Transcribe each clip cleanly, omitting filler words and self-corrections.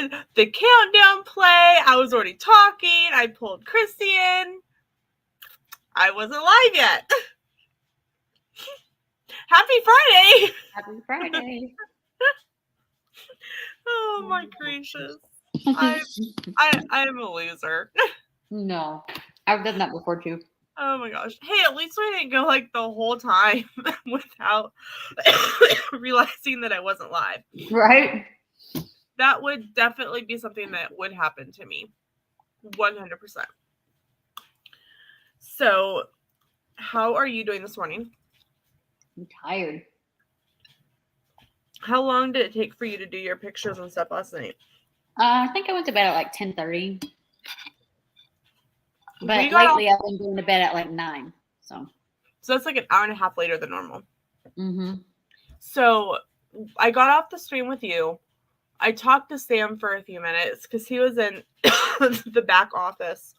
the countdown play. I was already talking. I pulled Christy in. I wasn't live yet. Happy Friday. Happy Friday. Oh my gracious. I'm a loser. No, I've done that before too. Oh my gosh. Hey, at least we didn't go like the whole time without realizing that I wasn't live. Right? That would definitely be something that would happen to me. 100%. So, how are you doing this morning? I'm tired. How long did it take for you to do your pictures and stuff last night? I think I went to bed at like 10:30. But lately I've been going to bed at like 9. So that's like an hour and a half later than normal. Mm-hmm. So I got off the stream with you. I talked to Sam for a few minutes because he was in the back office.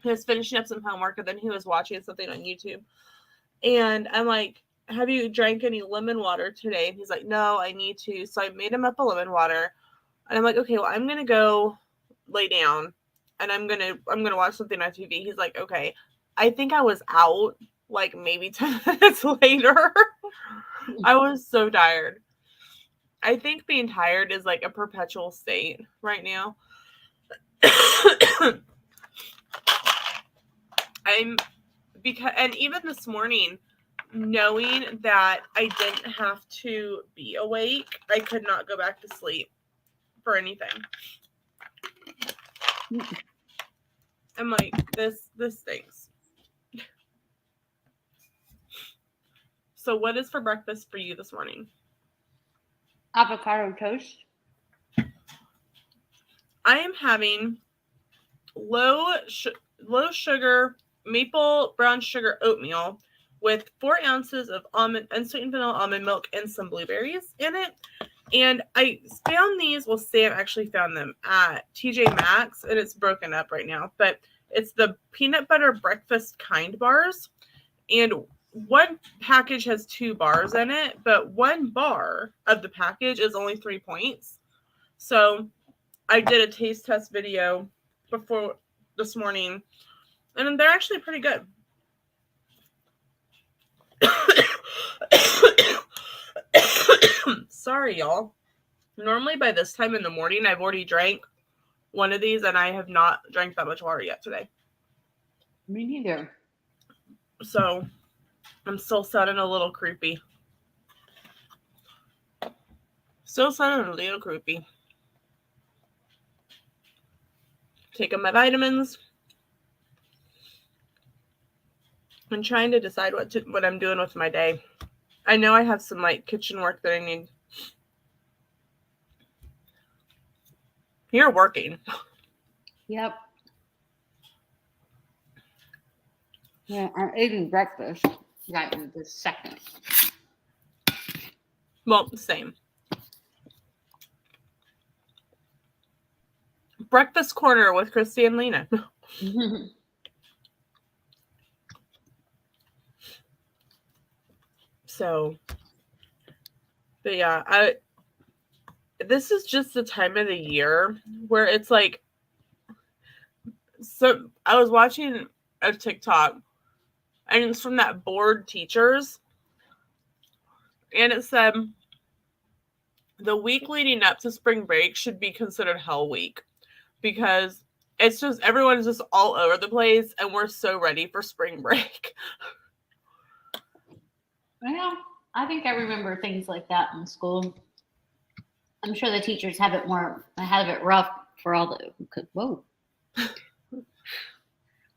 He was finishing up some homework and then he was watching something on YouTube. And I'm like, have you drank any lemon water today? And he's like, no, I need to. So I made him up a lemon water. And I'm like, okay, well, I'm going to go lay down and I'm going to watch something on TV. He's like, okay. I think I was out like maybe 10 minutes later. I was so tired. I think being tired is like a perpetual state right now. And even this morning, knowing that I didn't have to be awake, I could not go back to sleep for anything. I'm like, this stinks. So what is for breakfast for you this morning? Avocado toast. I am having low sugar maple brown sugar oatmeal with 4 ounces of unsweetened vanilla almond milk and some blueberries in it. And I found these, well, Sam actually found them at TJ Maxx, and it's broken up right now, but it's the peanut butter breakfast kind bars. And one package has 2 bars in it, but 1 bar of the package is only 3 points. So I did a taste test video before this morning, and they're actually pretty good. Sorry, y'all. Normally by this time in the morning, I've already drank one of these, and I have not drank that much water yet today. Me neither. So I'm still sounding a little creepy. Taking my vitamins and trying to decide what I'm doing with my day. I know I have some like kitchen work that I need. You're working. Yep. Yeah, I'm eating breakfast right in this second. Well, same. Breakfast corner with Christy and Lena. So, but yeah, this is just the time of the year where it's like, so I was watching a TikTok and it's from that board teachers, and it said the week leading up to spring break should be considered hell week because it's just, everyone's just all over the place and we're so ready for spring break. Well, I think I remember things like that in school. I'm sure the teachers have it rough for all the, whoa.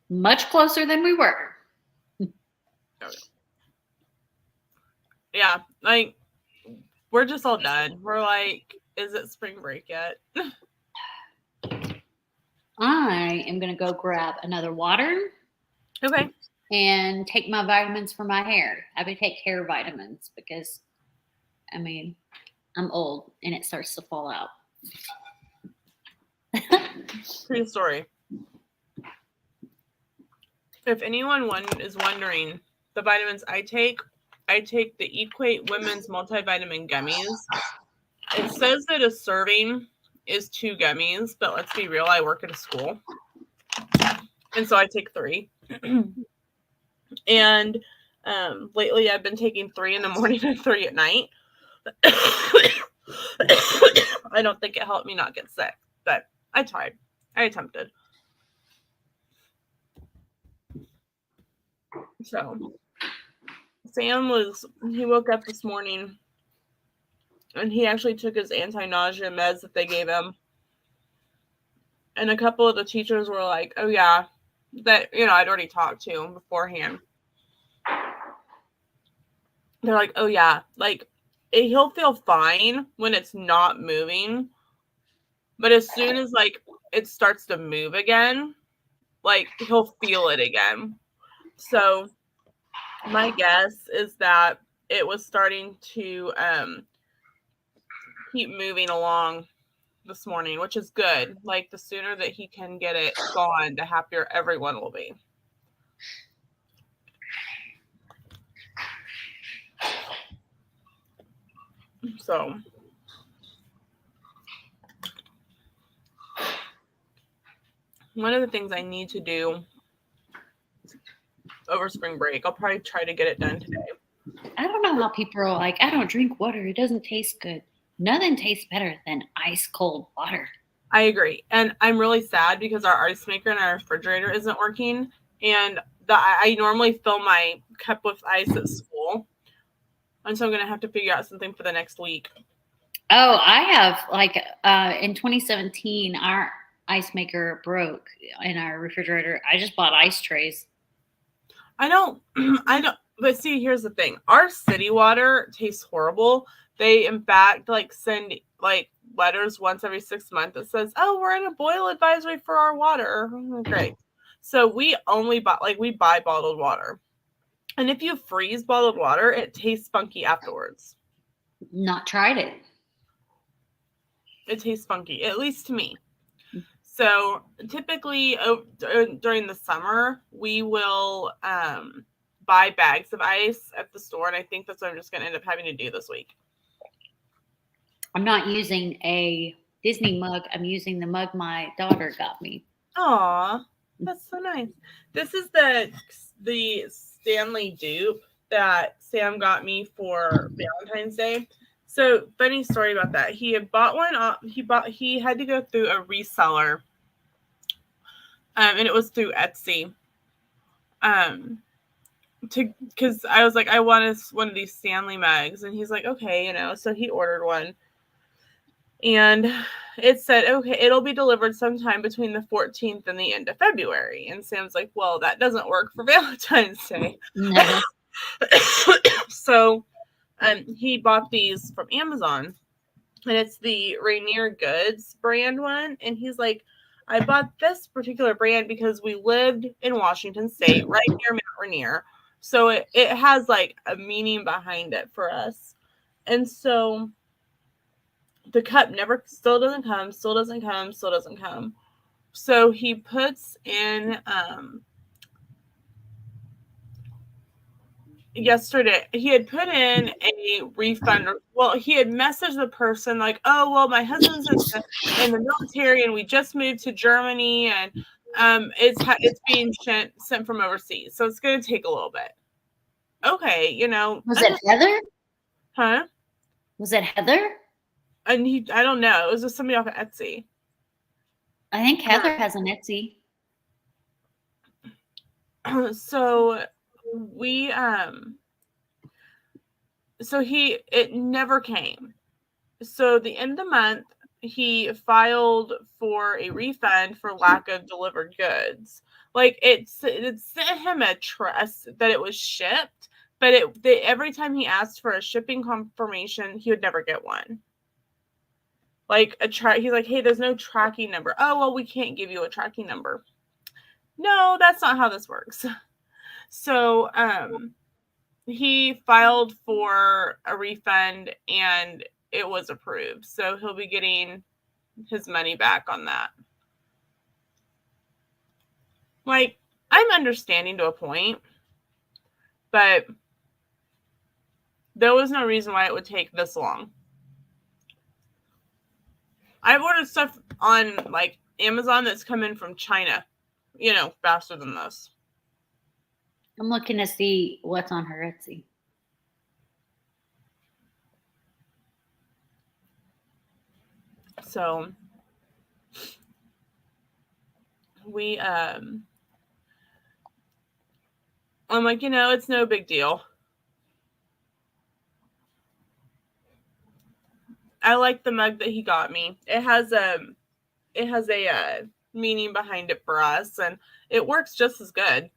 Much closer than we were. Yeah, like, we're just all done. We're like, is it spring break yet? I am going to go grab another water. Okay. And take my vitamins for my hair. I would take hair vitamins because, I mean, I'm old and it starts to fall out. True story. If anyone is wondering, the vitamins I take the Equate Women's Multivitamin Gummies. It says that a serving is 2 gummies, but let's be real, I work at a school. And so I take 3. And lately I've been taking 3 in the morning and 3 at night. I don't think it helped me not get sick, but I tried. I attempted. So Sam he woke up this morning and he actually took his anti-nausea meds that they gave him. And a couple of the teachers were like, oh yeah, that, I'd already talked to him beforehand. They're like, oh yeah, like he'll feel fine when it's not moving. But as soon as like it starts to move again, like he'll feel it again. So my guess is that it was starting to keep moving along this morning, which is good. Like the sooner that he can get it gone, the happier everyone will be. So one of the things I need to do over spring break, I'll probably try to get it done today. I don't know how people are like, I don't drink water. It doesn't taste good. Nothing tastes better than ice cold water. I agree. And I'm really sad because our ice maker in our refrigerator isn't working. And I normally fill my cup with ice at school. And so I'm going to have to figure out something for the next week. Oh, I have in 2017, our ice maker broke in our refrigerator. I just bought ice trays. I don't, but see, here's the thing. Our city water tastes horrible. They, in fact, send letters once every 6 months that says, oh, we're in a boil advisory for our water. Great. So we only buy bottled water. And if you freeze bottled water, it tastes funky afterwards. Not tried it. It tastes funky, at least to me. So typically during the summer, we will buy bags of ice at the store. And I think that's what I'm just going to end up having to do this week. I'm not using a Disney mug. I'm using the mug my daughter got me. Aw, that's so nice. This is the Stanley dupe that Sam got me for Valentine's Day. So funny story about that. He had bought one. He had to go through a reseller, and it was through Etsy. Because I was like, I want one of these Stanley mugs, and he's like, okay, So he ordered one. And it said, okay, it'll be delivered sometime between the 14th and the end of February. And Sam's like, well, that doesn't work for Valentine's Day. No. So he bought these from Amazon. And it's the Rainier Goods brand one. And he's like, I bought this particular brand because we lived in Washington State, right near Mount Rainier. So it has a meaning behind it for us. And so the cup still doesn't come. So he puts in, yesterday, he had put in a refund. Well, he had messaged the person like, oh, well, my husband's in the military and we just moved to Germany and it's being sent from overseas. So it's going to take a little bit. Okay, Was it Heather? Huh? Was it Heather? And I don't know. It was just somebody off of Etsy. I think Heather has an Etsy. So it never came. So the end of the month, he filed for a refund for lack of delivered goods. It sent him a trust that it was shipped, but every time he asked for a shipping confirmation, he would never get one. He's like, hey, there's no tracking number. Oh, well, we can't give you a tracking number. No, that's not how this works. So he filed for a refund and it was approved. So he'll be getting his money back on that. I'm understanding to a point, but there was no reason why it would take this long. I've ordered stuff on like Amazon that's come in from China, faster than this. I'm looking to see what's on her Etsy. So we I'm like, it's no big deal. I like the mug that he got me. It has a meaning behind it for us, and it works just as good.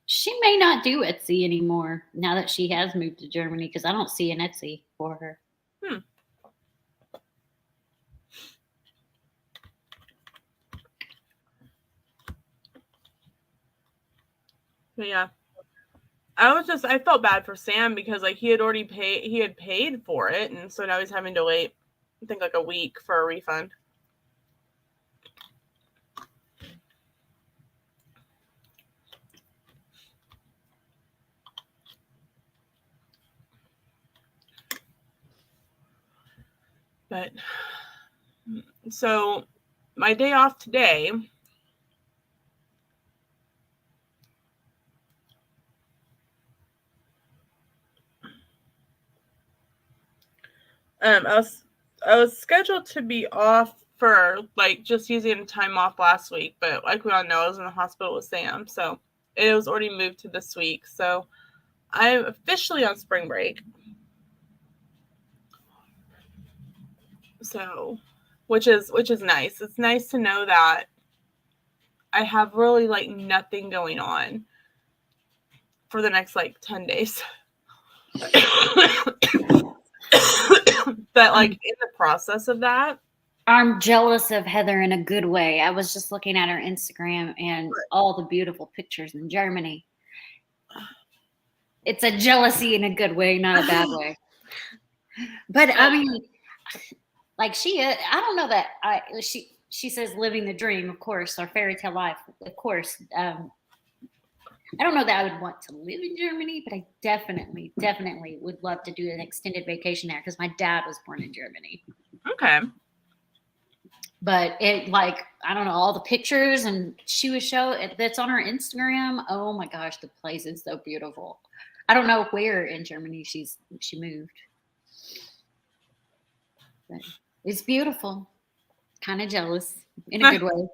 She may not do Etsy anymore now that she has moved to Germany because I don't see an Etsy for her. But yeah. I felt bad for Sam because like he had paid for it, and so now he's having to wait, I think like a week for a refund. But so my day off today, I was scheduled to be off for like just using time off last week, but like we all know, I was in the hospital with Sam, so it was already moved to this week. So I'm officially on spring break. So, which is nice. It's nice to know that I have really like nothing going on for the next like 10 days. But like in the process of that, I'm jealous of Heather in a good way. I was just looking at her Instagram and all the beautiful pictures in Germany. It's a jealousy in a good way, not a bad way. But I mean, like I don't know that she says living the dream, of course, or fairy tale life, of course. I don't know that I would want to live in Germany, but I definitely would love to do an extended vacation there because my dad was born in Germany. Okay. But it like, I don't know, all the pictures and she was that's on her Instagram. Oh my gosh, the place is so beautiful. I don't know where in Germany she moved. But it's beautiful. Kind of jealous in a good way.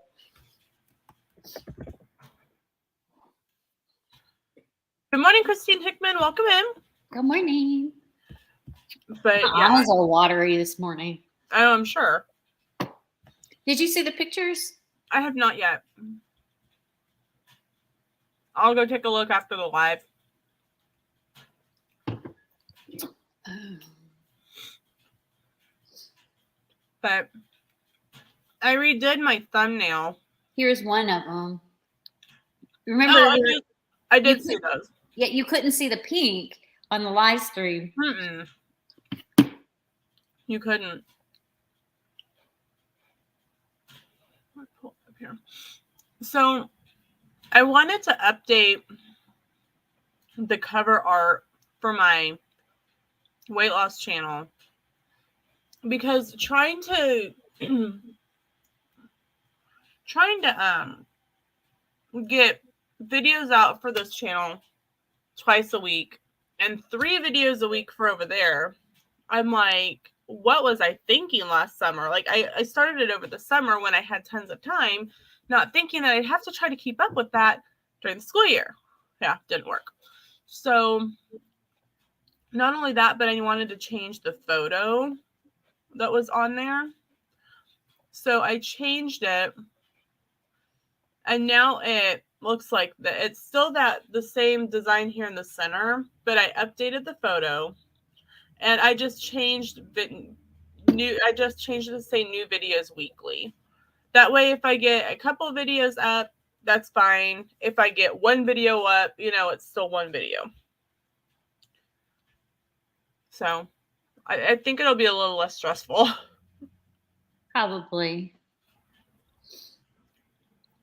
Good morning, Christine Hickman. Welcome in. Good morning. But yeah, I was all watery this morning. Oh, I'm sure. Did you see the pictures? I have not yet. I'll go take a look after the live. Oh. But I redid my thumbnail. Here's one of them. Remember? Oh, I did see those. Yeah, you couldn't see the pink on the live stream. You couldn't. Pull up here. So I wanted to update the cover art for my weight loss channel because trying to get videos out for this channel twice a week and 3 videos a week for over there, I'm like, what was I thinking last summer? Like I started it over the summer when I had tons of time, not thinking that I'd have to try to keep up with that during the school year. Yeah, didn't work. So not only that, but I wanted to change the photo that was on there. So I changed it. And now it looks like it's still the same design here in the center, but I updated the photo and I just changed it to say new videos weekly. That way, if I get a couple of videos up, that's fine. If I get one video up, it's still one video. So I think it'll be a little less stressful. Probably.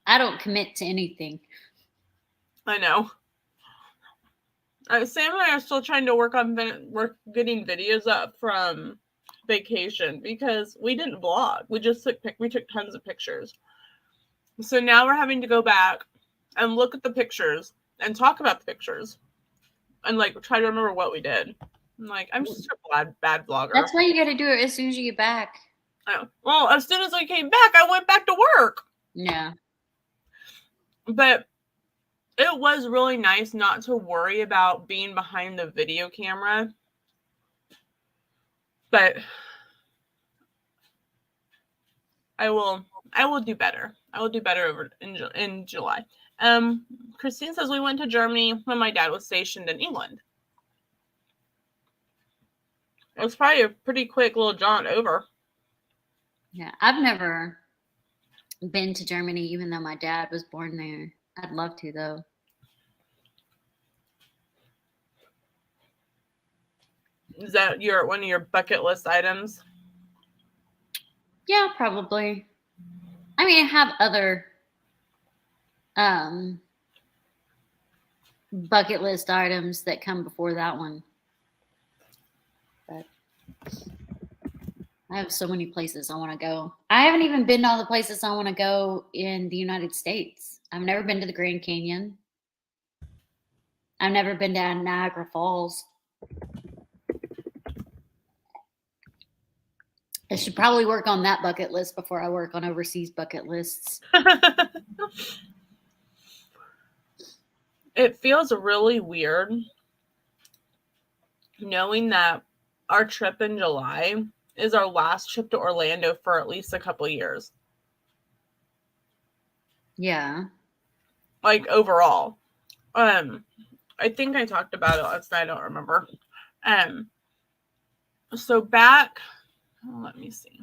I don't commit to anything. I know. Sam and I are still trying to work on getting videos up from vacation because we didn't vlog. We just took tons of pictures. So now we're having to go back and look at the pictures and talk about the pictures and like try to remember what we did. I'm just a bad vlogger. That's why you got to do it as soon as you get back. Oh. Well, as soon as I came back, I went back to work. Yeah. But it was really nice not to worry about being behind the video camera. But I will do better. I will do better over in July. Christine says we went to Germany when my dad was stationed in England. It was probably a pretty quick little jaunt over. Yeah, I've never been to Germany, even though my dad was born there. I'd love to, though. Is that one of your bucket list items? Yeah, probably. I mean, I have other bucket list items that come before that one. But I have so many places I want to go. I haven't even been to all the places I want to go in the United States. I've never been to the Grand Canyon. I've never been to Niagara Falls. I should probably work on that bucket list before I work on overseas bucket lists. It feels really weird knowing that our trip in July is our last trip to Orlando for at least a couple of years. Yeah. Like overall. I think I talked about it last night. I don't remember. So back, let me see.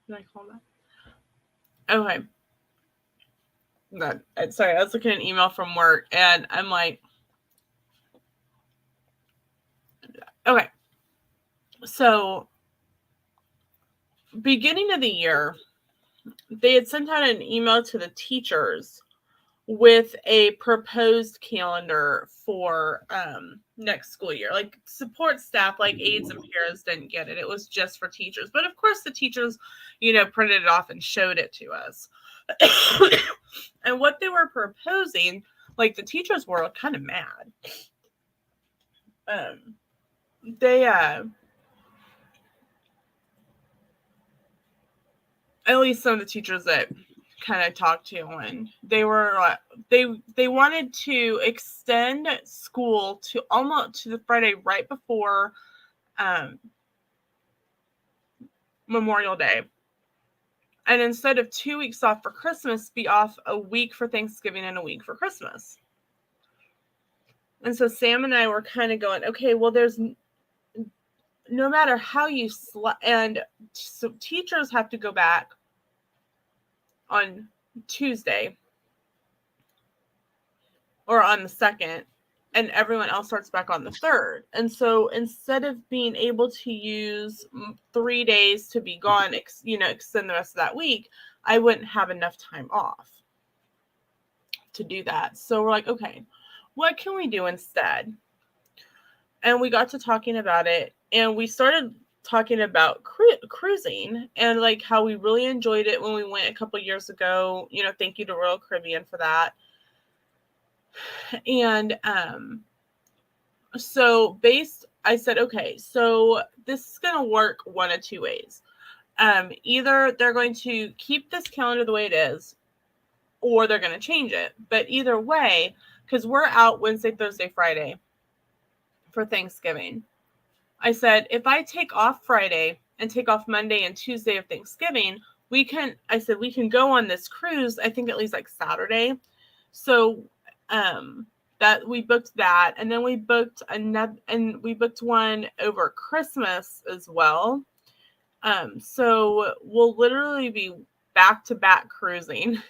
Did I call that? Okay. Sorry, I was looking at an email from work and I'm like, okay. So beginning of the year, they had sent out an email to the teachers with a proposed calendar for next school year. Like support staff, like aides and paras didn't get it. It was just for teachers. But of course the teachers, printed it off and showed it to us. And what they were proposing, like the teachers were kind of mad. They at least some of the teachers that kind of talked to, and they were they wanted to extend school to almost to the Friday right before Memorial Day, and instead of 2 weeks off for Christmas, be off a week for Thanksgiving and a week for Christmas. And so Sam and I were kind of going, okay, well, there's no matter how you and so teachers have to go back on Tuesday or on the 2nd, and everyone else starts back on the 3rd. And so instead of being able to use 3 days to be gone, extend the rest of that week, I wouldn't have enough time off to do that. So we're like, okay, what can we do instead? And we got to talking about it, and we started talking about cruising and like how we really enjoyed it when we went a couple years ago. Thank you to Royal Caribbean for that. And I said, okay, so this is going to work one of two ways. Either they're going to keep this calendar the way it is, or they're going to change it. But either way, because we're out Wednesday, Thursday, Friday for Thanksgiving, I said, if I take off Friday and take off Monday and Tuesday of Thanksgiving, we can go on this cruise, I think at least like Saturday. So that we booked that, and then we booked one over Christmas as well. So we'll literally be back to back cruising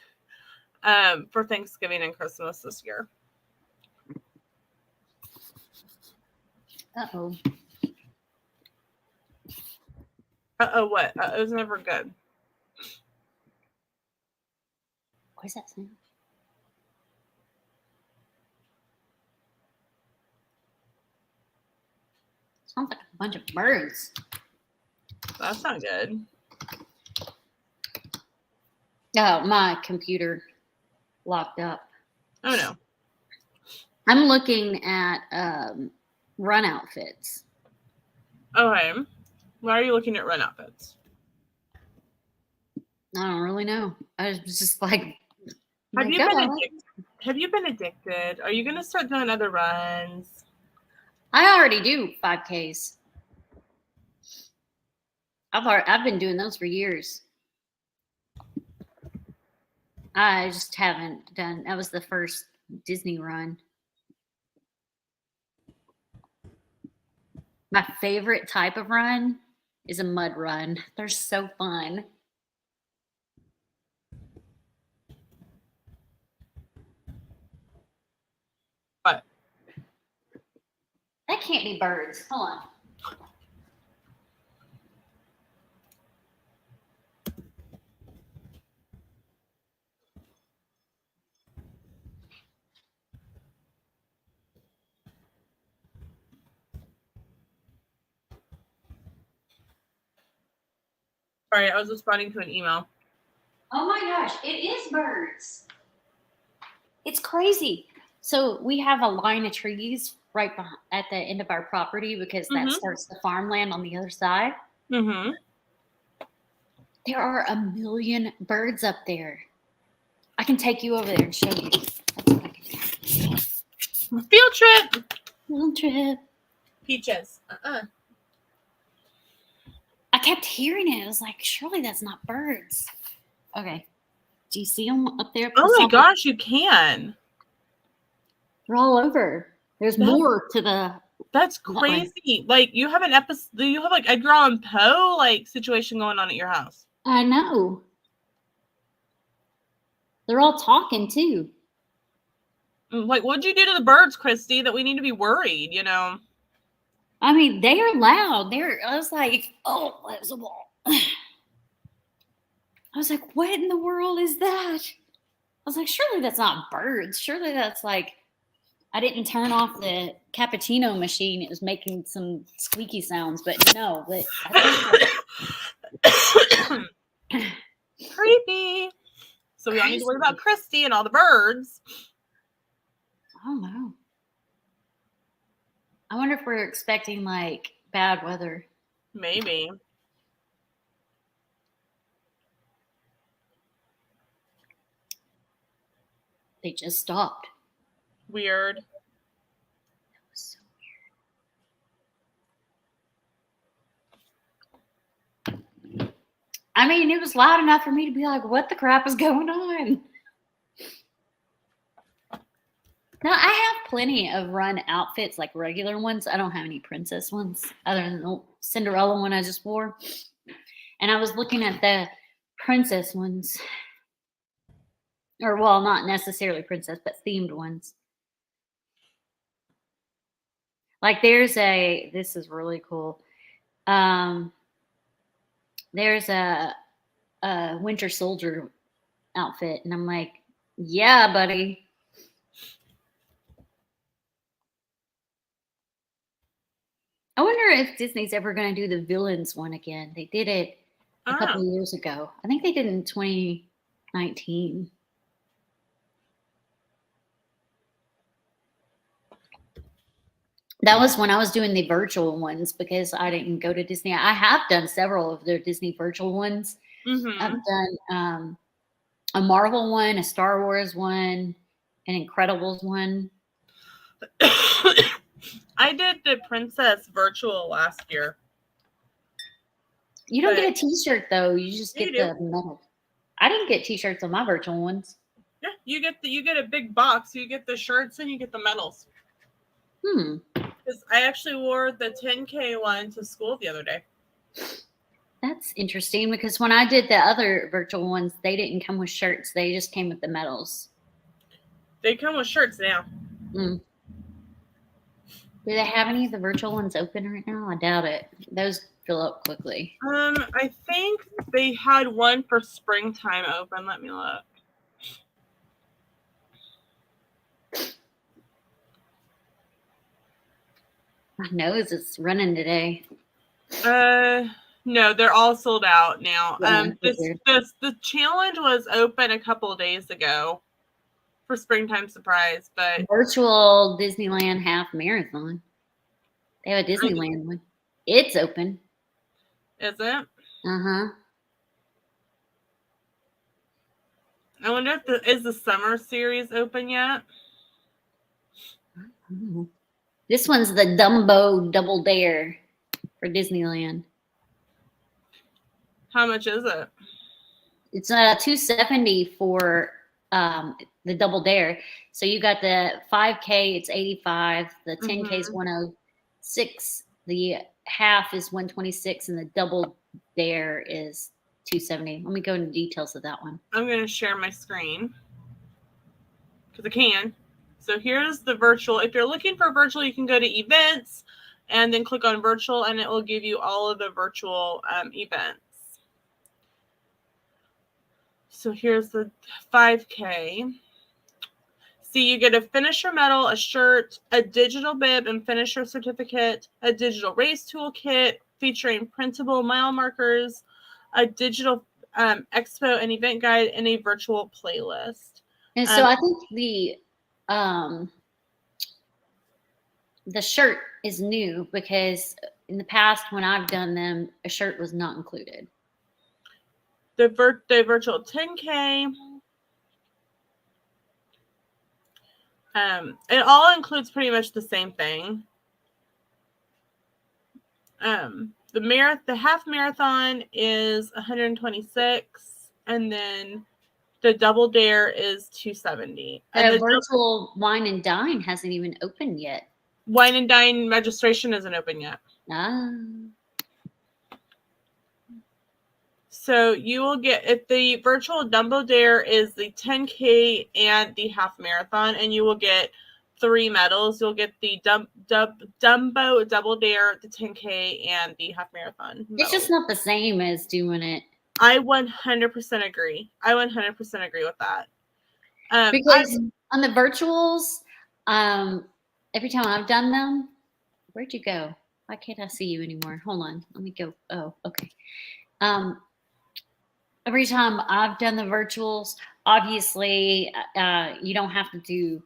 for Thanksgiving and Christmas this year. Uh-oh. What? It was never good. What is that sound? Sounds like a bunch of birds. That's not good. Oh, my computer locked up. Oh no. I'm looking at run outfits. Okay. Why are you looking at run outfits? I don't really know. I was just like, Have you been addicted? Have you been addicted? Are you gonna start doing other runs? I already do 5Ks. I've been doing those for years. I just haven't done. That was the first Disney run. My favorite type of run is a mud run. They're so fun. What? That can't be birds. Hold on. Sorry, I was responding to an email. Oh my gosh, it is birds. It's crazy. So we have a line of trees right at the end of our property because that starts the farmland on the other side. Mm-hmm. There are a million birds up there. I can take you over there and show you. That's what I can do. Field trip. Field trip. Peaches. I kept hearing it. I was like, surely that's not birds. Okay. Do you see them up there? Oh my gosh, you can. They're all over. There's more to the. That's crazy. Like you have an episode. You have like Edgar Allan Poe like situation going on at your house. I know. They're all talking too. Like, what'd you do to the birds, Christy, that we need to be worried? You know. I mean, they are loud. I was like, oh, that was a wall. I was like, what in the world is that? I was like, surely that's not birds. Surely that's like, I didn't turn off the cappuccino machine. It was making some squeaky sounds, but no. But creepy. So we all need to worry about Christy and all the birds. I don't know. I wonder if we're expecting like bad weather. Maybe. They just stopped. Weird. That was so weird. I mean, it was loud enough for me to be like, what the crap is going on? Now, I have plenty of run outfits, like regular ones. I don't have any princess ones other than the Cinderella one I just wore. And I was looking at the princess ones. Or, well, not necessarily princess, but themed ones. Like this is really cool. There's a Winter Soldier outfit. And I'm like, yeah, buddy. I wonder if Disney's ever going to do the villains one again. They did it a couple of years ago. I think they did it in 2019. That was when I was doing the virtual ones because I didn't go to Disney. I have done several of their Disney virtual ones. Mm-hmm. I've done a Marvel one, a Star Wars one, an Incredibles one. I did the princess virtual last year. You don't get a T-shirt though. You just get the medal. I didn't get T-shirts on my virtual ones. Yeah, you get a big box. You get the shirts and you get the medals. Because I actually wore the 10K one to school the other day. That's interesting because when I did the other virtual ones, they didn't come with shirts. They just came with the medals. They come with shirts now. Do they have any of the virtual ones open right now? I doubt it. Those fill up quickly. I think they had one for springtime open. Let me look. My nose is running today. No, they're all sold out now. Yeah, The challenge was open a couple of days ago for springtime surprise, but virtual Disneyland half marathon. They have a Disneyland one. It's open. Is it? Uh-huh. I wonder if is the summer series open yet? Oh. This one's the Dumbo Double Dare for Disneyland. How much is it? It's $270 for the Double Dare. So you got the 5K, it's 85. The 10K is 106. The half is 126, and the Double Dare is 270. Let me go into details of that one. I'm going to share my screen because I can. So here's the virtual. If you're looking for virtual, you can go to events and then click on virtual, and it will give you all of the virtual events. So here's the 5K. See, you get a finisher medal, a shirt, a digital bib and finisher certificate, a digital race toolkit featuring printable mile markers, a digital expo and event guide, and a virtual playlist. And so I think the shirt is new because in the past when I've done them, a shirt was not included. The virtual 10K. It all includes pretty much the same thing. The half marathon is 126, and then the double dare is 270. And the virtual wine and dine hasn't even opened yet. Wine and dine registration isn't open yet. So you will get, if the virtual Dumbo Dare is the 10K and the half marathon, and you will get 3 medals. You'll get the Dumbo Double Dare, the 10K, and the half marathon medal. It's just not the same as doing it. I 100% agree. I 100% agree with that. Because on the virtuals, every time I've done them, where'd you go? Why can't I see you anymore? Hold on. Let me go. Oh, okay. Every time I've done the virtuals, obviously, you don't have to do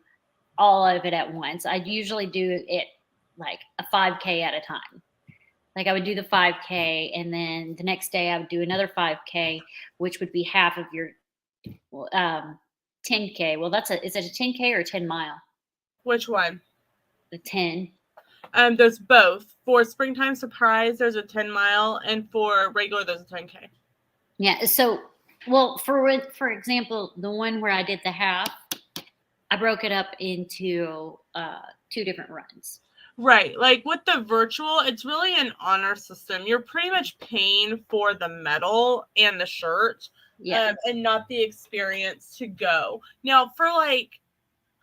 all of it at once. I usually do it like a 5K at a time. Like I would do the 5K, and then the next day I would do another 5K, which would be half of your 10K. Well, is it a 10K or a 10 mile? Which one? The 10. There's both. For Springtime Surprise, there's a 10 mile, and for regular, there's a 10K. Yeah. So, well, for example, the one where I did the half, I broke it up into 2 different runs. Right. Like with the virtual, it's really an honor system. You're pretty much paying for the medal and the shirt, and not the experience to go. Now, for like,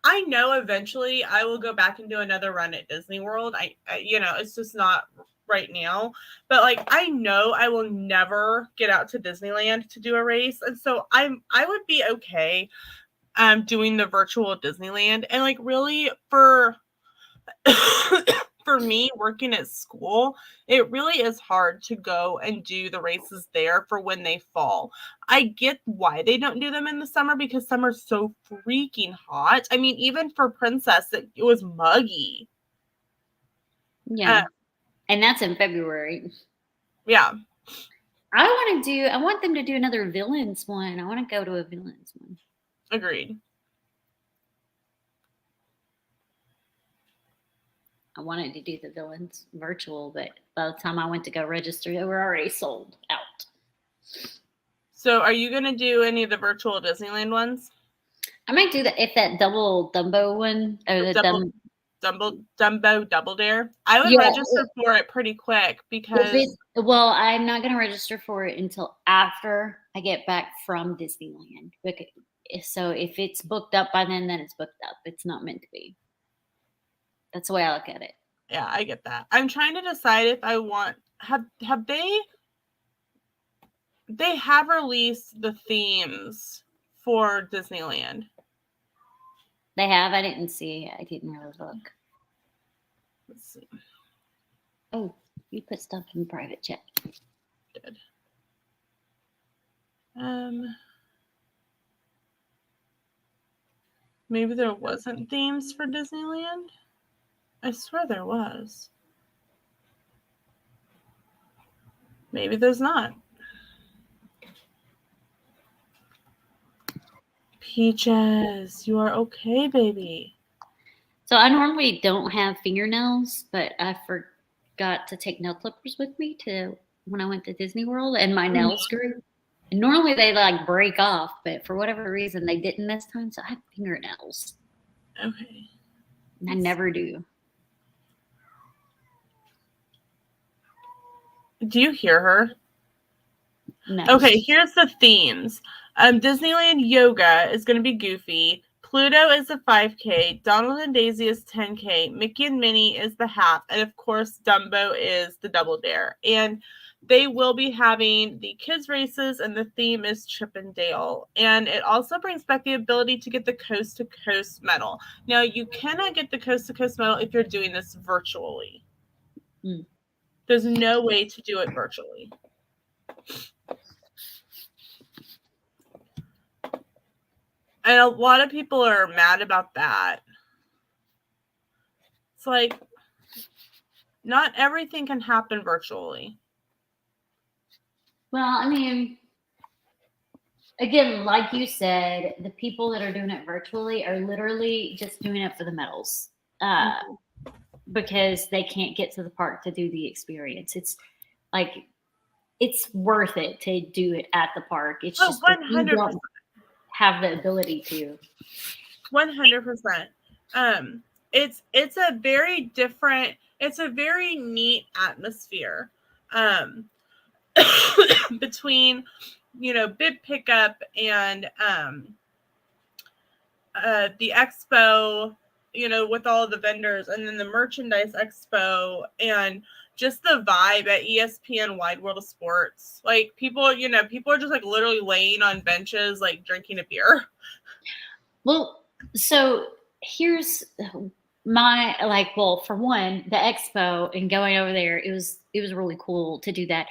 I know eventually I will go back and do another run at Disney World. I it's just not right now. But like, I know I will never get out to Disneyland to do a race. And so I would be okay doing the virtual Disneyland. And like really for for me working at school, it really is hard to go and do the races there for when they fall. I get why they don't do them in the summer because summer's so freaking hot. I mean, even for Princess, it was muggy. Yeah. And that's in February. Yeah. I want them to do another villains one. I want to go to a villains one. Agreed. I wanted to do the villains virtual, but by the time I went to go register, they were already sold out. So are you going to do any of the virtual Disneyland ones? I might do that if that double Dumbo one or the Dumbo Double Dare. I would register for it pretty quick because I'm not going to register for it until after I get back from Disneyland. So if it's booked up by then it's booked up. It's not meant to be. That's the way I look at it. Yeah, I get that. I'm trying to decide if I want have they have released the themes for Disneyland. They have. I didn't see. I didn't really look. Let's see. Oh, you put stuff in private chat. Good. Maybe there wasn't themes for Disneyland. I swear there was. Maybe there's not. Peaches, you are okay, baby. So I normally don't have fingernails, but I forgot to take nail clippers with me to when I went to Disney World, and my nails grew. And normally they like break off, but for whatever reason they didn't this time. So I have fingernails. Okay. And I never do. Do you hear her? No. Okay, here's the themes. Disneyland Yoga is going to be Goofy. Pluto is a 5K. Donald and Daisy is 10K. Mickey and Minnie is the half. And of course, Dumbo is the double dare. And they will be having the kids races, and the theme is Chip and Dale. And it also brings back the ability to get the coast to coast medal. Now, you cannot get the coast to coast medal if you're doing this virtually. There's no way to do it virtually. And a lot of people are mad about that. It's like, not everything can happen virtually. Well, I mean, again, like you said, the people that are doing it virtually are literally just doing it for the medals. Because they can't get to the park to do the experience. It's like, it's worth it to do it at the park. It's just 100%. You don't have the ability to. 100%. It's a very different, it's a very neat atmosphere between, bib pickup and the expo, with all the vendors, and then the merchandise expo, and just the vibe at ESPN Wide World of Sports. Like, people are just like literally laying on benches, like drinking a beer. Well, so here's my for one, the expo and going over there, it was really cool to do that.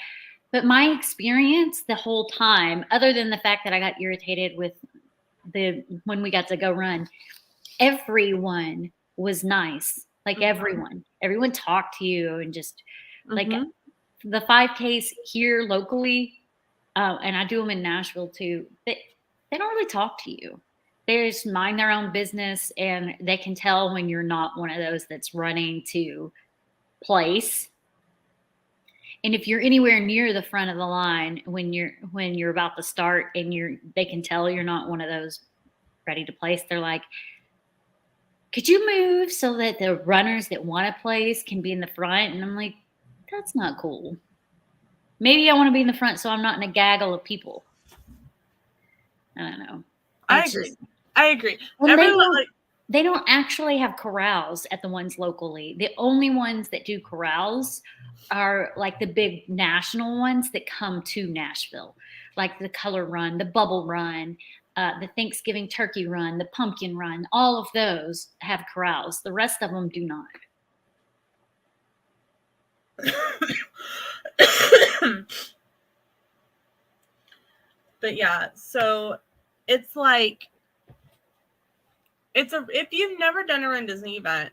But my experience the whole time, other than the fact that I got irritated with when we got to go run, everyone was nice. Like everyone talked to you, and just like the 5Ks here locally, and I do them in Nashville too. They don't really talk to you. They just mind their own business, and they can tell when you're not one of those that's running to place. And if you're anywhere near the front of the line when you're about to start, and they can tell you're not one of those ready to place, they're like, could you move so that the runners that want to place can be in the front? And I'm like, that's not cool. Maybe I want to be in the front so I'm not in a gaggle of people. I don't know. I agree. And they don't actually have corrals at the ones locally. The only ones that do corrals are like the big national ones that come to Nashville, like the Color Run, the Bubble Run, the Thanksgiving Turkey Run, the Pumpkin Run. All of those have corrals. The rest of them do not. But yeah, so it's like, if you've never done a Run Disney event,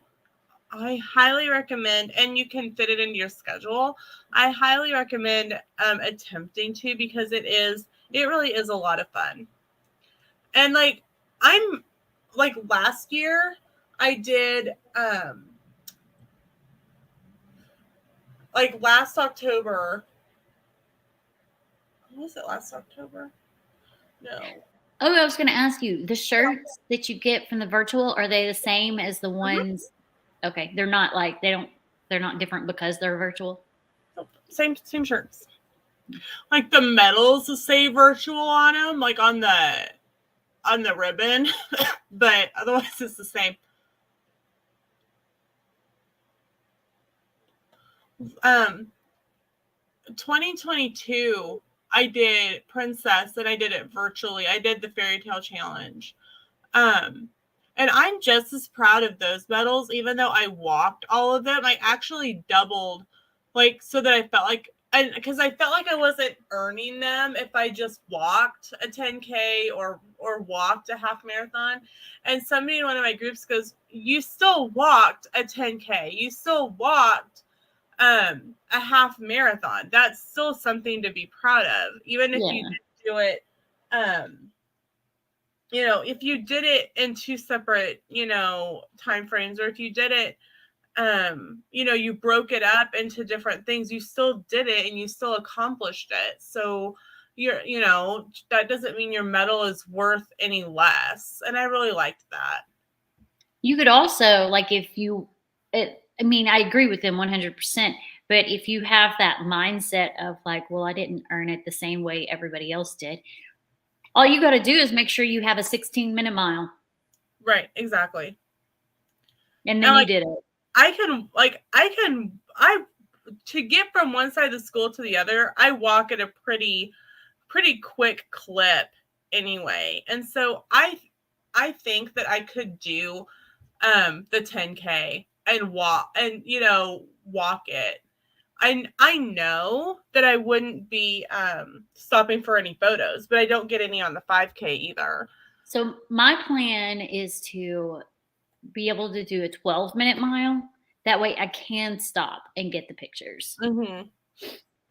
I highly recommend, and you can fit it into your schedule, I highly recommend attempting to, because it really is a lot of fun. And like, I'm like, last year I did like last October. What was it, last October? No. Oh, I was going to ask you, the shirts that you get from the virtual, are they the same as the ones? Okay, they're not like they're not different because they're virtual. Same shirts. Like, the medals say virtual on them, like on the ribbon, but otherwise it's the same. 2022, I did Princess, and I did it virtually. I did the Fairy Tale Challenge. Um, and I'm just as proud of those medals, even though I walked all of them. I actually doubled, like, so that I felt like, because I felt like I wasn't earning them if I just walked a 10K or walked a half marathon. And somebody in one of my groups goes, "You still walked a 10K. You still walked a half marathon. That's still something to be proud of, even if you didn't do it if you did it in two separate, time frames, or if you did it, you broke it up into different things, you still did it and you still accomplished it. So that doesn't mean your medal is worth any less. And I really liked that. You could also, like, I mean, I agree with them 100%. But if you have that mindset of like, well, I didn't earn it the same way everybody else did, all you got to do is make sure you have a 16-minute mile. Right, exactly. And then you did it. To get from one side of the school to the other, I walk at a pretty quick clip anyway. And so I think that I could do the 10K and walk it. I know that I wouldn't be stopping for any photos, but I don't get any on the 5K either. So my plan is to be able to do a 12-minute mile. That way I can stop and get the pictures. Mm-hmm.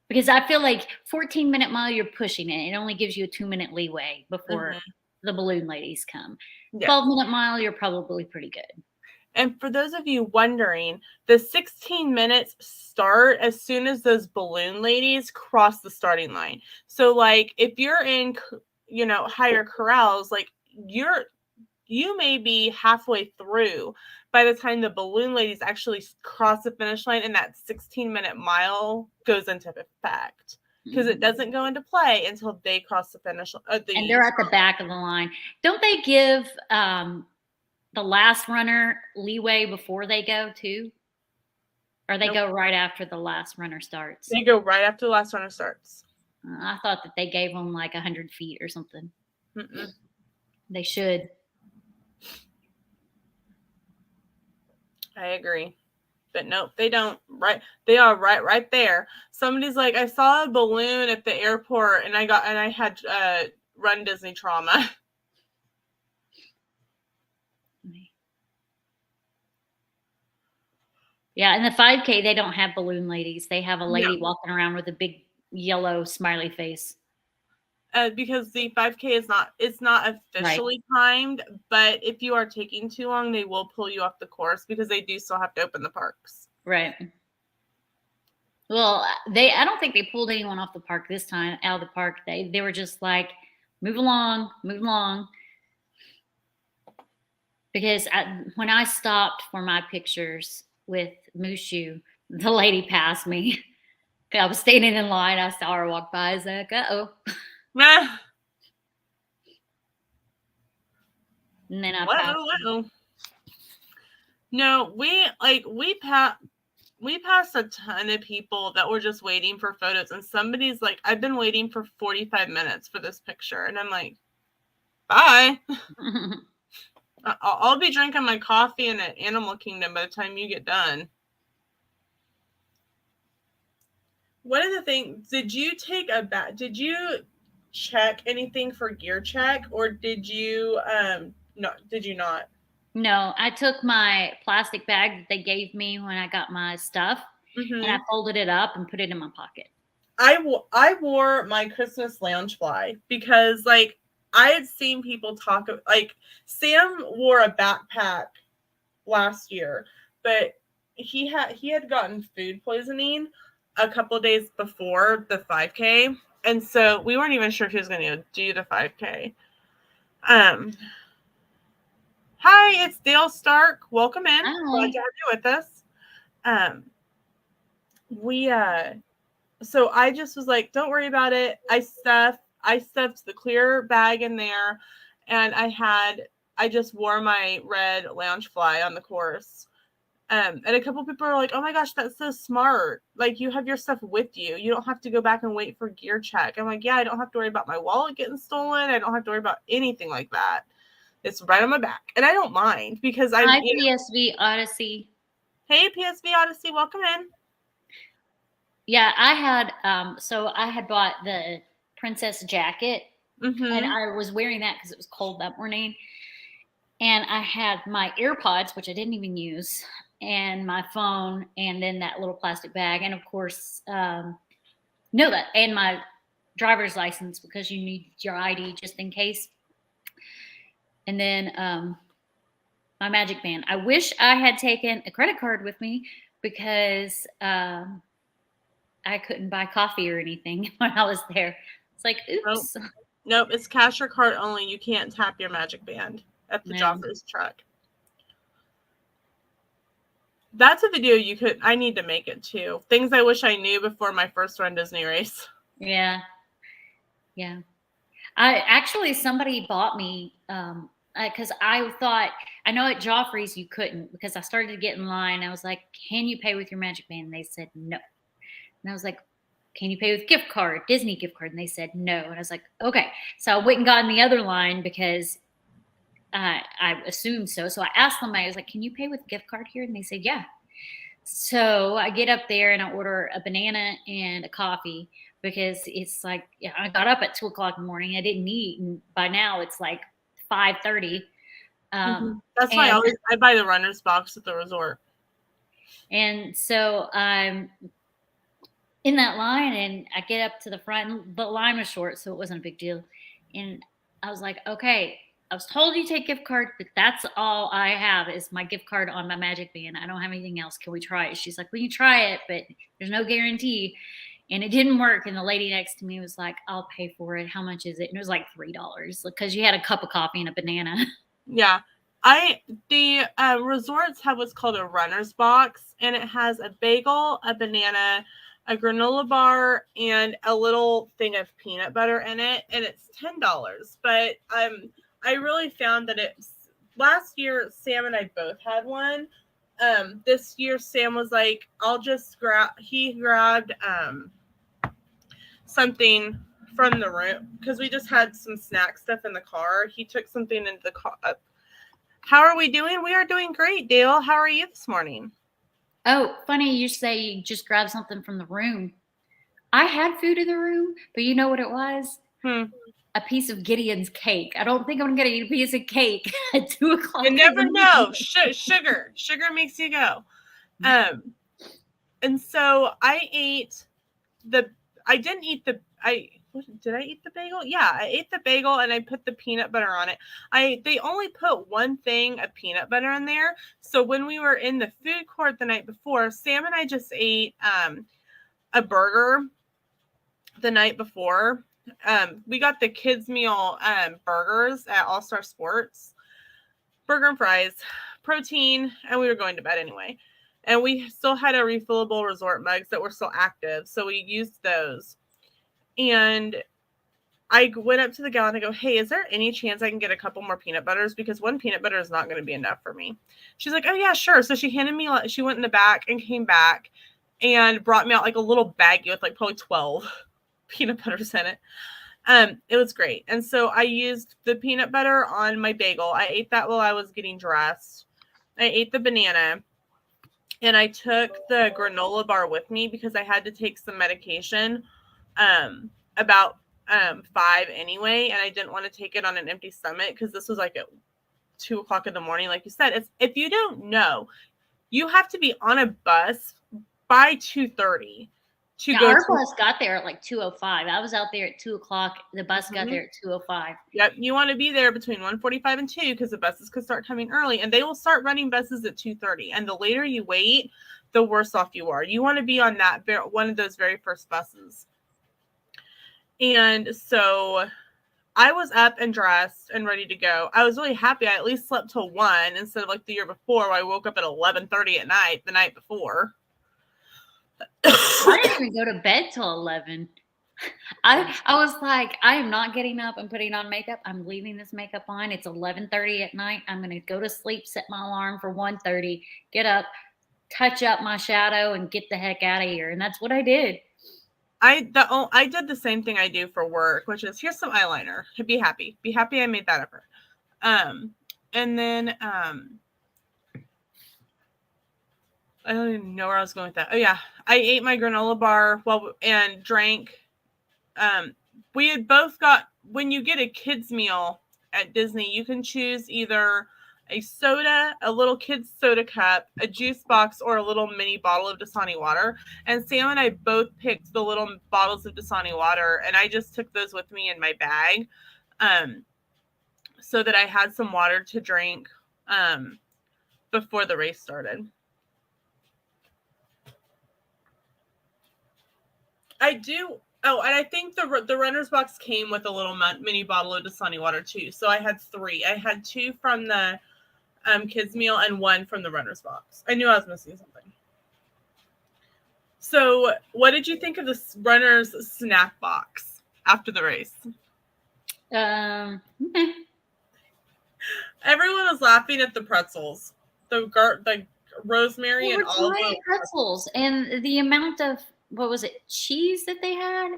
Because I feel like 14-minute mile, you're pushing it. It only gives you a 2-minute leeway before the balloon ladies come. 12-minute mile, you're probably pretty good. And for those of you wondering, the 16 minutes start as soon as those balloon ladies cross the starting line. So like if you're in, higher corrals, like you may be halfway through by the time the balloon ladies actually cross the finish line, and that 16-minute mile goes into effect, because it doesn't go into play until they cross the finish line. And they're at the back of the line. Don't they give the last runner leeway before they go too? Or they go right after the last runner starts? They go right after the last runner starts. I thought that they gave them like 100 feet or something. Mm-mm. They should. I agree. But nope, they don't. Right, they are right there. Somebody's like, I saw a balloon at the airport, and I had Run Disney trauma. Yeah, in the 5K, they don't have balloon ladies. They have a lady walking around with a big yellow smiley face. Because the 5K is not officially timed, but if you are taking too long, they will pull you off the course, because they do still have to open the parks. Right. Well, I don't think they pulled anyone off the park this time, out of the park. They were just like, move along. Because when I stopped for my pictures with Mushu, the lady passed me. I was standing in line. I saw her walk by. I was like, uh-oh. And then I passed. No, we passed a ton of people that were just waiting for photos, and somebody's like, I've been waiting for 45 minutes for this picture, and I'm like, bye. I'll be drinking my coffee in an Animal Kingdom by the time you get done. One of the things, did you check anything for gear check, or did you not? No, I took my plastic bag that they gave me when I got my stuff, and I folded it up and put it in my pocket. I wore my Christmas lounge fly because, like, I had seen people talk, like, Sam wore a backpack last year, but he had gotten food poisoning a couple of days before the 5K, and so we weren't even sure if he was going to do the 5K. Hi, it's Dale Stark. Welcome in. Hi. Glad to have you with us. So I just was like, don't worry about it. I stuffed the clear bag in there, and I just wore my red lounge fly on the course. And a couple people are like, oh my gosh, that's so smart. Like, you have your stuff with you. You don't have to go back and wait for gear check. I'm like, yeah, I don't have to worry about my wallet getting stolen. I don't have to worry about anything like that. It's right on my back. And I don't mind because I'm. Hi, PSV Odyssey. Hey, PSV Odyssey, welcome in. Yeah, I had bought the princess jacket, and I was wearing that because it was cold that morning. And I had my AirPods, which I didn't even use, and my phone, and then that little plastic bag, and of course, and my driver's license, because you need your ID just in case. And then my magic band. I wish I had taken a credit card with me because I couldn't buy coffee or anything when I was there. It's like, oops. Nope, it's cash or card only. You can't tap your magic band at the Joffrey's truck. That's a video I need to make it too. Things I wish I knew before my first run Disney race. Yeah. Somebody bought me, because I thought, I know at Joffrey's you couldn't, because I started to get in line. I was like, can you pay with your magic band? And they said no. And I was like, can you pay with gift card, Disney gift card? And they said no. And I was like, okay. So I went and got in the other line because I assumed so. So I asked them, I was like, can you pay with gift card here? And they said, yeah. So I get up there and I order a banana and a coffee, because it's like, yeah, I got up at 2:00 in the morning. I didn't eat. And by now it's like 5:30. That's why I buy the runner's box at the resort. And so I'm in that line, and I get up to the front. The line was short, so it wasn't a big deal. And I was like, okay, I was told you take gift card, but that's all I have is my gift card on my magic band. I don't have anything else. Can we try it? She's like, well, you try it, but there's no guarantee. And it didn't work. And the lady next to me was like, I'll pay for it. How much is it? And it was like $3 because you had a cup of coffee and a banana. Yeah. The resorts have what's called a runner's box, and it has a bagel, a banana, a granola bar, and a little thing of peanut butter in it, and it's $10. But I really found that last year Sam and I both had one. This year Sam was like, he grabbed something from the room because we just had some snack stuff in the car. He took something into the car. How are we doing? We are doing great, Dale. How are you this morning? Oh, funny you say you just grabbed something from the room. I had food in the room, but you know what it was? A piece of Gideon's cake. I don't think I'm going to eat a piece of cake at 2:00. You never know. Sugar makes you go. And so did I eat the bagel? Yeah, I ate the bagel and I put the peanut butter on it. They only put one thing of peanut butter in there. So when we were in the food court the night before, Sam and I just ate a burger the night before. We got the kids meal burgers at All Star Sports. Burger and fries, protein, and we were going to bed anyway. And we still had our refillable resort mugs that were still active. So we used those. And I went up to the gal and I go, hey, is there any chance I can get a couple more peanut butters? Because one peanut butter is not going to be enough for me. She's like, oh, yeah, sure. So she went in the back and came back and brought me out like a little baggie with like probably 12 peanut butters in it. It was great. And so I used the peanut butter on my bagel. I ate that while I was getting dressed. I ate the banana. And I took the granola bar with me because I had to take some medication about 5 anyway, and I didn't want to take it on an empty stomach because this was like at 2:00 in the morning. Like you said, if you don't know, you have to be on a bus by 2:30 to go. Our bus got there at like 2:05. I was out there at 2:00. The bus got there at 2:05. Yep, you want to be there between 1:45 and 2 because the buses could start coming early, and they will start running buses at 2:30. And the later you wait, the worse off you are. You want to be on one of those very first buses. And so I was up and dressed and ready to go. I was really happy. I at least slept till 1 instead of like the year before where I woke up at 11:30 at night the night before. I didn't even go to bed till 11. I was like, I am not getting up and putting on makeup. I'm leaving this makeup on. It's 11:30 at night. I'm going to go to sleep, set my alarm for 1:30, get up, touch up my shadow and get the heck out of here. And that's what I did. I did the same thing I do for work, which is here's some eyeliner. Be happy. Be happy I made that effort. And then I don't even know where I was going with that. Oh yeah, I ate my granola bar and drank. We had both got, when you get a kids meal at Disney, you can choose either a soda, a little kid's soda cup, a juice box, or a little mini bottle of Dasani water. And Sam and I both picked the little bottles of Dasani water, and I just took those with me in my bag, so that I had some water to drink before the race started. I do. Oh, and I think the runner's box came with a little mini bottle of Dasani water too. So I had 3. I had 2 from the kids meal and 1 from the runner's box. I knew I was missing something. So what did you think of the runner's snack box after the race? Okay. Everyone was laughing at the pretzels, the rosemary and olive oil pretzels, and the amount of, what was it, cheese that they had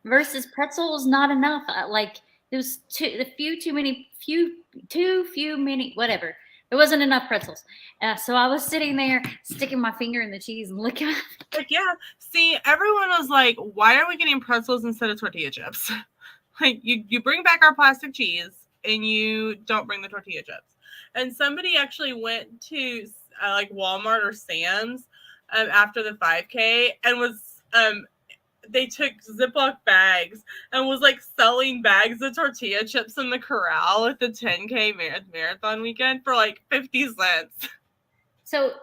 versus pretzel was not enough. Like it was too many, whatever. There wasn't enough pretzels. So I was sitting there sticking my finger in the cheese and looking. Like, yeah. See, everyone was like, why are we getting pretzels instead of tortilla chips? Like, you bring back our plastic cheese and you don't bring the tortilla chips. And somebody actually went to like Walmart or Sam's after the 5K and was they took Ziploc bags and was like selling bags of tortilla chips in the corral at the 10K marathon weekend for like 50 cents. So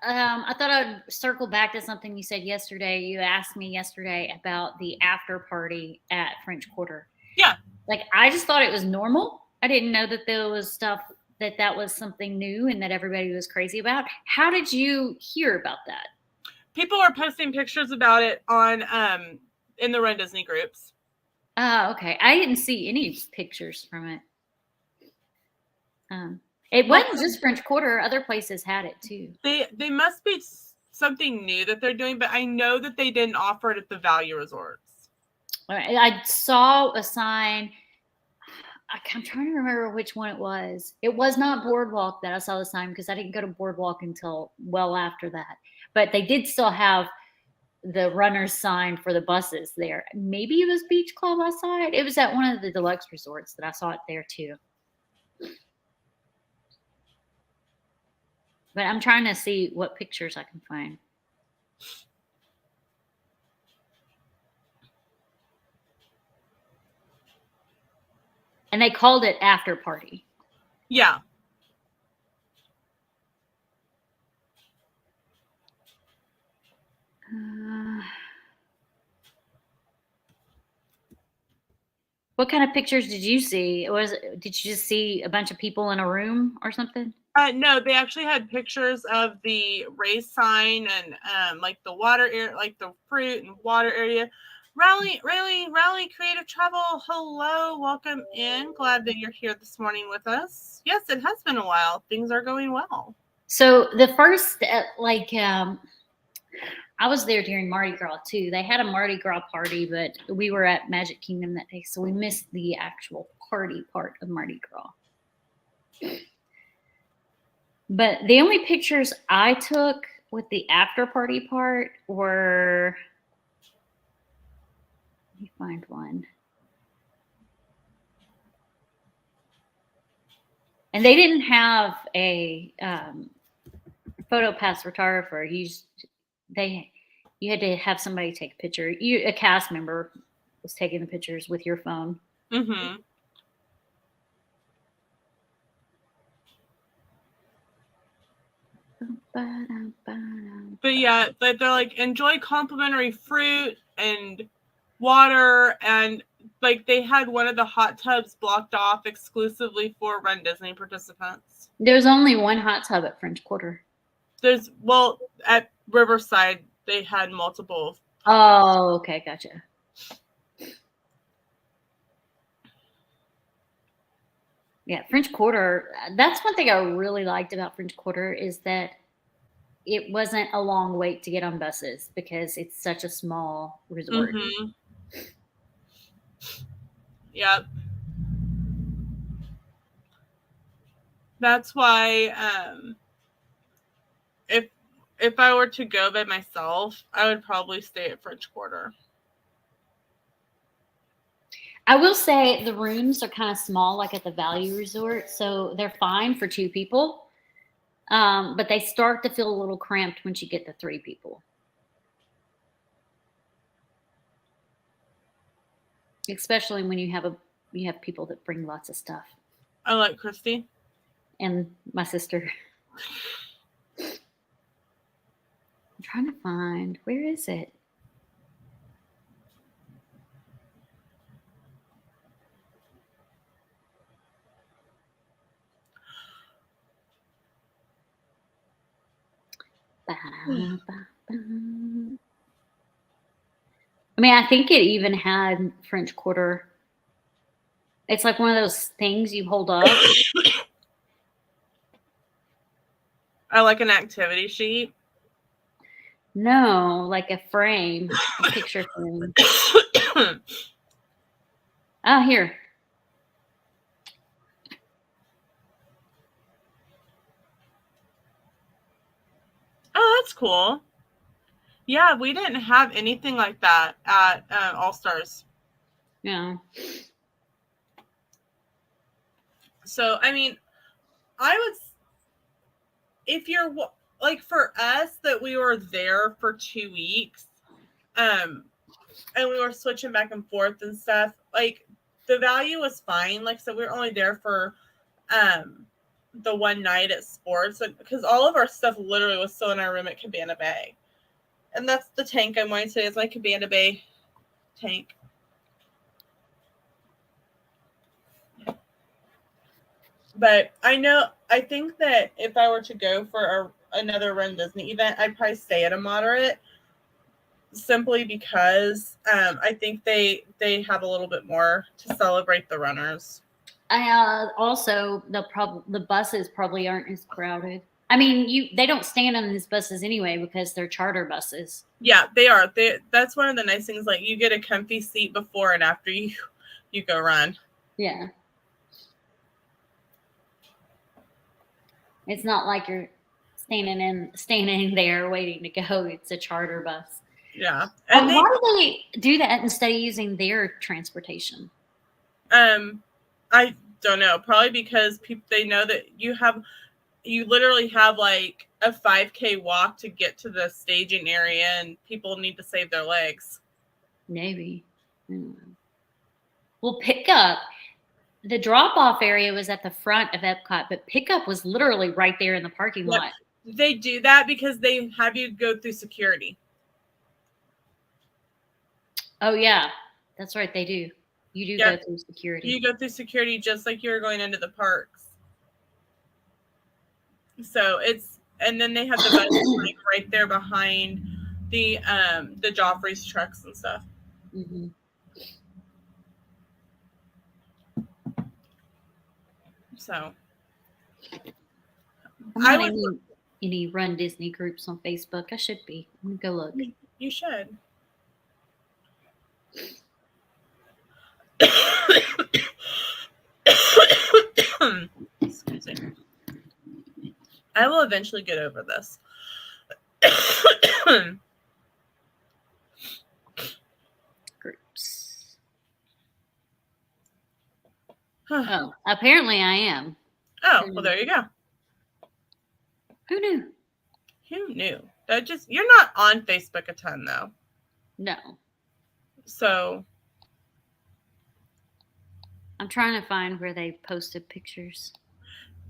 I thought I'd circle back to something you said yesterday. You asked me yesterday about the after party at French Quarter. Yeah. Like, I just thought it was normal. I didn't know that there was stuff that was something new and that everybody was crazy about. How did you hear about that? People were posting pictures about it on in the Run Disney groups. Okay. I didn't see any pictures from it. It wasn't just French Quarter. Other places had it too. They must be something new that they're doing, but I know that they didn't offer it at the value resorts. I saw a sign. I'm trying to remember which one it was. It was not Boardwalk that I saw the sign, because I didn't go to Boardwalk until well after that. But they did still have the runner's sign for the buses there. Maybe it was Beach Club I saw it. It was at one of the deluxe resorts that I saw it there too. But I'm trying to see what pictures I can find. And they called it after party. Yeah. What kind of pictures did you see? Did you just see a bunch of people in a room or something? No, they actually had pictures of the race sign and like the water area, like the fruit and water area. Rally, Creative Travel. Hello, welcome in. Glad that you're here this morning with us. Yes, it has been a while. Things are going well. So the first, I was there during Mardi Gras too. They had a Mardi Gras party, but we were at Magic Kingdom that day, so we missed the actual party part of Mardi Gras. But the only pictures I took with the after party part were, let me find one. And they didn't have a photo pass photographer. You had to have somebody take a picture. A cast member was taking the pictures with your phone. Mm-hmm. But yeah, they're like, enjoy complimentary fruit and water, and like they had one of the hot tubs blocked off exclusively for Run Disney participants. There's only one hot tub at French Quarter. At Riverside they had multiple. Oh, okay, gotcha. Yeah, French Quarter. That's one thing I really liked about French Quarter, is that it wasn't a long wait to get on buses because it's such a small resort. Mm-hmm. Yep. That's why if I were to go by myself, I would probably stay at French Quarter. I will say the rooms are kind of small, like at the Value Resort, so they're fine for 2 people. But they start to feel a little cramped once you get to 3 people. Especially when you have people that bring lots of stuff. I like Christy. And my sister. I'm trying to find, where is it? I mean, I think it even had French Quarter. It's like one of those things you hold up. I like an activity sheet. No, like a frame, a picture frame. Oh, here. Oh, that's cool. Yeah, we didn't have anything like that at All Stars. Yeah. So, I mean, if you're like for us that we were there for 2 weeks, and we were switching back and forth and stuff, like the value was fine. Like, so we were only there for the one night at sports, because all of our stuff literally was still in our room at Cabana Bay. And that's the tank I'm wearing today. Is my Cabana Bay tank. But I think that if I were to go for another Run Disney event, I'd probably stay at a moderate, simply because I think they have a little bit more to celebrate the runners. Also, the buses probably aren't as crowded. I mean, they don't stand on these buses anyway because they're charter buses. Yeah, they are. That's one of the nice things. Like, you get a comfy seat before and after you go run. Yeah. It's not like you're standing there waiting to go. It's a charter bus. Yeah. And why do they do that instead of using their transportation? I don't know. Probably because they know that you literally have like a 5K walk to get to the staging area, and people need to save their legs. Maybe. Well, pickup, the drop-off area was at the front of Epcot, but pickup was literally right there in the parking lot. They do that because they have you go through security. Oh, yeah. That's right. They do. You do go through security. You go through security just like you were going into the parks. So and then they have the buses like right there behind the Joffrey's trucks and stuff. Mm-hmm. So I would any Run Disney groups on Facebook. I should be. I'm gonna go look. You should. Excuse me. I will eventually get over this. Groups. Oh, apparently I am. Oh, well, there you go. Who knew? Who knew? You're not on Facebook a ton, though. No. So I'm trying to find where they posted pictures.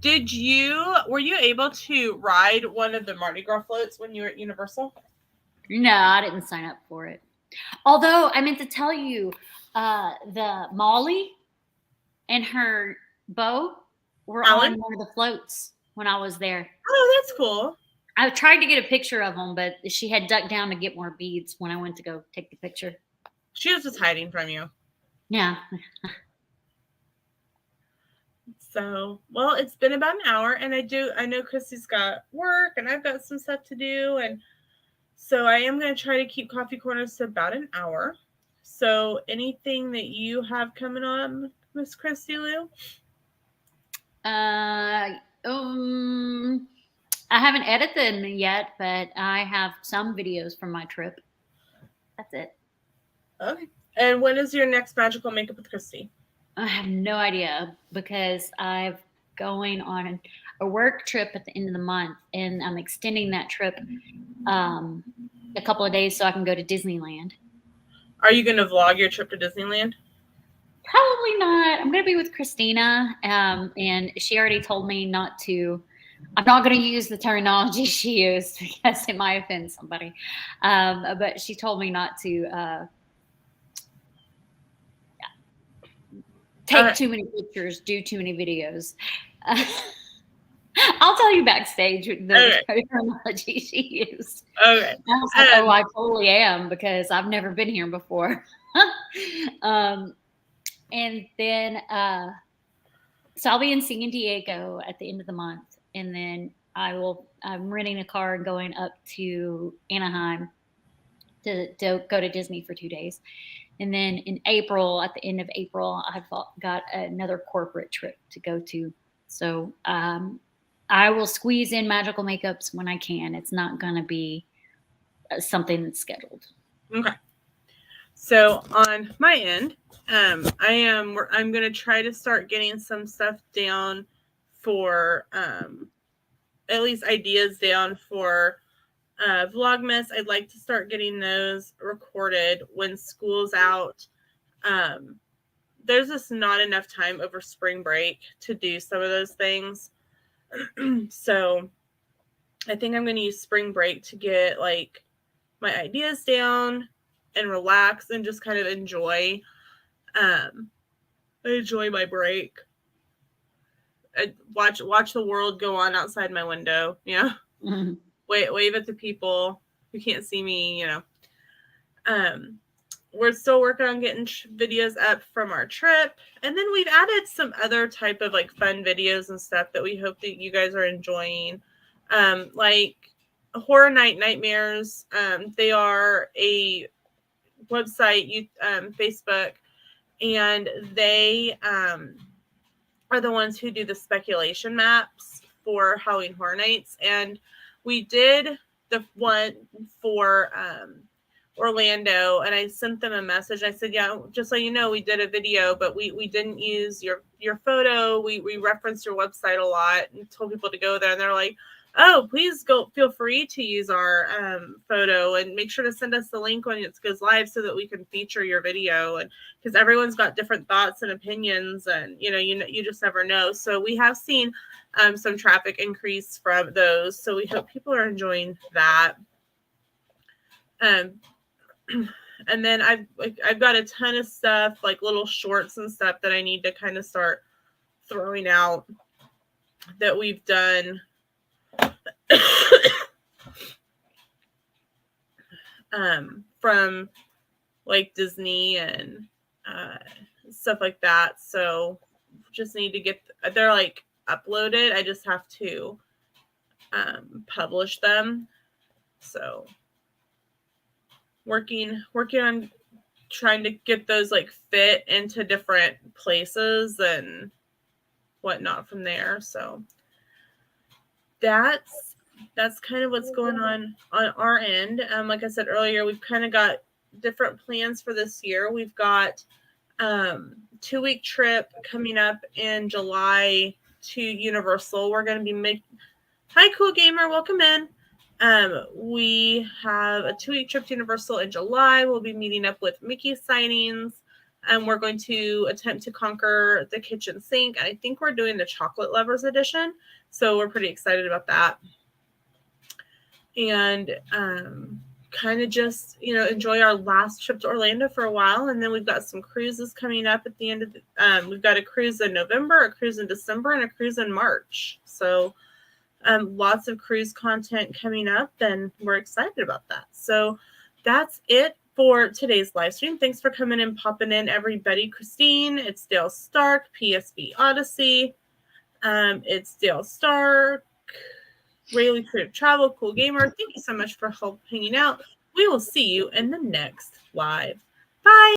Were you able to ride one of the Mardi Gras floats when you were at Universal? No, I didn't sign up for it. Although I meant to tell you, the Molly and her beau were on one of the floats when I was there. Oh, that's cool. I tried to get a picture of them, but she had ducked down to get more beads when I went to go take the picture. She was just hiding from you. Yeah. So, well, it's been about an hour, and I know Christy's got work, and I've got some stuff to do, and so I am going to try to keep Coffee Corners to about an hour. So, anything that you have coming on, Miss Christy Lou? I haven't edited them yet, but I have some videos from my trip. That's it. Okay. And when is your next magical makeup with Christy? I have no idea because I'm going on a work trip at the end of the month, and I'm extending that trip a couple of days so I can go to Disneyland. Are you going to vlog your trip to Disneyland? Probably not. I'm going to be with Christina, and she already told me not to. I'm not going to use the terminology she used because it might offend somebody. But she told me not to take too many pictures, do too many videos. I'll tell you backstage the terminology she used. Okay. I was like, oh, I totally am because I've never been here before. And then, so I'll be in San Diego at the end of the month, and then I'm renting a car and going up to Anaheim to go to Disney for 2 days. And then in April, at the end of April, I've got another corporate trip to go to. So I will squeeze in magical makeups when I can. It's not going to be something that's scheduled. Okay. So on my end, I'm going to try to start getting some stuff down for at least ideas down for Vlogmas. I'd like to start getting those recorded when school's out. There's just not enough time over spring break to do some of those things. So I think I'm going to use spring break to get like my ideas down and relax and just kind of enjoy my break. I watch the world go on outside my window. Yeah. Mm-hmm. Wave at the people who can't see me, We're still working on getting videos up from our trip. And then we've added some other type of like fun videos and stuff that we hope that you guys are enjoying. Like Horror Night Nightmares. They are a website, Facebook, and they are the ones who do the speculation maps for Halloween Horror Nights. And we did the one for Orlando, and I sent them a message. I said, yeah, just so you know, we did a video, but we didn't use your photo. We referenced your website a lot and told people to go there. And they're like, oh, please feel free to use our photo and make sure to send us the link when it goes live so that we can feature your video. And because everyone's got different thoughts and opinions, and you just never know. So we have seen some traffic increase from those. So we hope people are enjoying that. And then I've got a ton of stuff, like little shorts and stuff that I need to kind of start throwing out that we've done. From like Disney and stuff like that. So just need to get, they're like uploaded. I just have to publish them. So working on trying to get those like fit into different places and whatnot from there. So that's kind of what's going on our end. Like I said earlier, we've kind of got different plans for this year. We've got 2-week trip coming up in July to Universal. We're going to be hi, Cool Gamer, welcome in. We have a 2-week trip to Universal in July. We'll be meeting up with Mickey signings, and we're going to attempt to conquer the kitchen sink. I think we're doing the Chocolate Lovers edition, so we're pretty excited about that. And kind of just enjoy our last trip to Orlando for a while, and then we've got some cruises coming up at the end of we've got a cruise in November, a cruise in December, and a cruise in March. So lots of cruise content coming up, and we're excited about that. So that's it for today's live stream. Thanks for coming and popping in, everybody. Christine, it's Dale Stark, PSV Odyssey. It's Dale Stark, Rayleigh Creative Travel, Cool Gamer. Thank you so much for hanging out. We will see you in the next live. Bye.